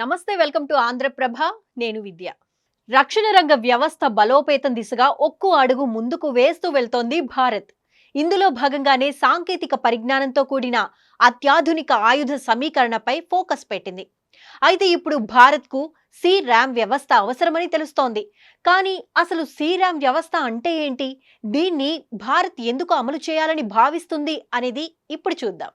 నమస్తే, welcome to Andhraprabha. నేను విద్య. రక్షణ రంగ వ్యవస్థ బలోపేతం దిశగా ఒక్కో అడుగు ముందుకు వేస్తూ వెళ్తోంది భారత్. ఇందులో భాగంగానే సాంకేతిక పరిజ్ఞానంతో కూడిన అత్యాధునిక ఆయుధ సమీకరణపై ఫోకస్ పెట్టింది. అయితే ఇప్పుడు భారత్కు సి-ర్యామ్ వ్యవస్థ అవసరమని తెలుస్తోంది. కానీ అసలు సి-ర్యామ్ వ్యవస్థ అంటే ఏంటి? దీన్ని భారత్ ఎందుకు అమలు చేయాలని భావిస్తుంది అనేది ఇప్పుడు చూద్దాం.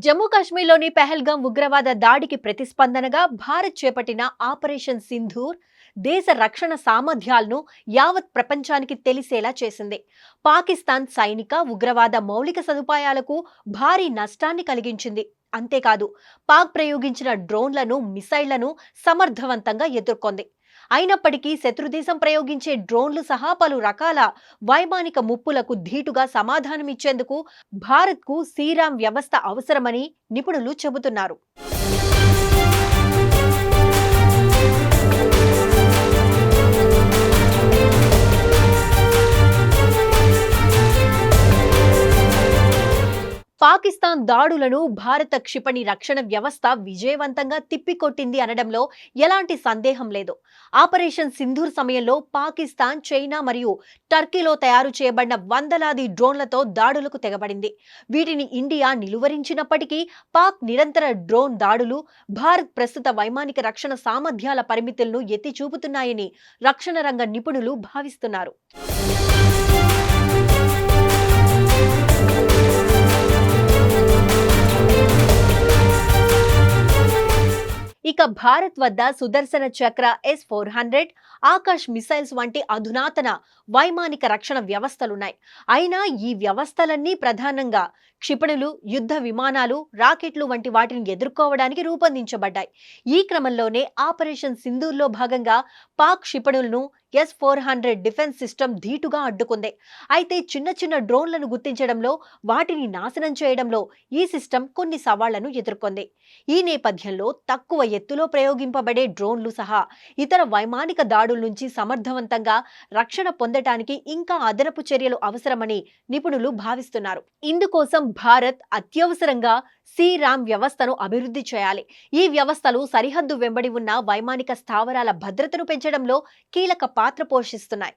జమ్మూ కాశ్మీర్లోని పెహల్గాం ఉగ్రవాద దాడికి ప్రతిస్పందనగా భారత్ చేపట్టిన ఆపరేషన్ సింధూర్ దేశ రక్షణ సామర్థ్యాలను యావత్ ప్రపంచానికి తెలిసేలా చేసింది. పాకిస్తాన్ సైనిక ఉగ్రవాద మౌలిక సదుపాయాలకు భారీ నష్టాన్ని కలిగించింది. అంతేకాదు, పాక్ ప్రయోగించిన డ్రోన్లను, మిసైళ్లను సమర్థవంతంగా ఎదుర్కొంది. అయినప్పటికీ శత్రుదేశం ప్రయోగించే డ్రోన్లు సహా పలు రకాల వైమానిక ముప్పులకు ధీటుగా సమాధానమిచ్చేందుకు భారత్కు సి-ర్యామ్ వ్యవస్థ అవసరమని నిపుణులు చెబుతున్నారు. పాకిస్తాన్ దాడులను భారత క్షిపణి రక్షణ వ్యవస్థ విజయవంతంగా తిప్పికొట్టింది అనడంలో ఎలాంటి సందేహం లేదు. ఆపరేషన్ సింధూర్ సమయంలో పాకిస్తాన్, చైనా మరియు టర్కీలో తయారు చేయబడిన వందలాది డ్రోన్లతో దాడులకు తెగబడింది. వీటిని ఇండియా నిలువరించినప్పటికీ పాక్ నిరంతర డ్రోన్ దాడులు భారత్ ప్రస్తుత వైమానిక రక్షణ సామర్థ్యాల పరిమితులను ఎత్తి చూపుతున్నాయని రక్షణ రంగ నిపుణులు భావిస్తున్నారు. ఇక భారత్ వద్ద సుదర్శన చక్ర S-400, ఆకాశ్ మిసైల్స్ వంటి అధునాతన వైమానిక రక్షణ వ్యవస్థలున్నాయి. అయినా ఈ వ్యవస్థలన్నీ ప్రధానంగా క్షిపణులు, యుద్ధ విమానాలు, రాకెట్లు వంటి వాటిని ఎదుర్కోవడానికి రూపొందించబడ్డాయి. ఈ క్రమంలోనే ఆపరేషన్ సింధూర్లో భాగంగా పాక్ క్షిపణులను S-400 డిఫెన్స్ సిస్టమ్ ధీటుగా అడ్డుకుంది. అయితే చిన్న చిన్న డ్రోన్లను గుర్తించడంలో, వాటిని నాశనం చేయడంలో ఈ సిస్టమ్ కొన్ని సవాళ్లను ఎదుర్కొంది. ఈ నేపథ్యంలో తక్కువ ఎత్తులో ప్రయోగింపబడే డ్రోన్లు సహా ఇతర వైమానిక దాడుల నుంచి సమర్థవంతంగా రక్షణ పొందటానికి ఇంకా అదనపు చర్యలు అవసరమని నిపుణులు భావిస్తున్నారు. ఇందుకోసం భారత్ అత్యవసరంగా సి-ర్యామ్ వ్యవస్థను అభివృద్ధి చేయాలి. ఈ వ్యవస్థలు సరిహద్దు వెంబడి ఉన్న వైమానిక స్థావరాల భద్రతను పెంచడంలో కీలక పాత్ర పోషిస్తున్నాయి.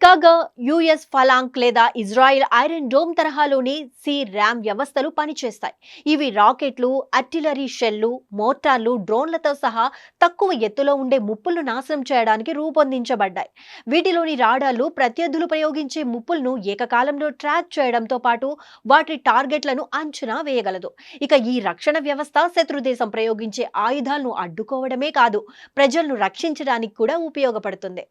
కాగా యుఎస్ ఫలాంక్ లేదా ఇజ్రాయిల్ ఐరన్ డోమ్ తరహాలోని సి-ర్యామ్ వ్యవస్థలు పనిచేస్తాయి. ఇవి రాకెట్లు, ఆర్టిలరీ షెల్లు, మోటార్లు, డ్రోన్లతో సహా తక్కువ ఎత్తులో ఉండే ముప్పులను నాశనం చేయడానికి రూపొందించబడ్డాయి. వీటిలోని రాడార్లు ప్రత్యర్థులు ప్రయోగించే ముప్పులను ఏకకాలంలో ట్రాక్ చేయడంతో పాటు వాటి టార్గెట్లను అంచనా వేయగలదు. ఇక ఈ రక్షణ వ్యవస్థ శత్రుదేశం ప్రయోగించే ఆయుధాలను అడ్డుకోవడమే కాదు, ప్రజలను రక్షించడానికి కూడా ఉపయోగపడుతుంది.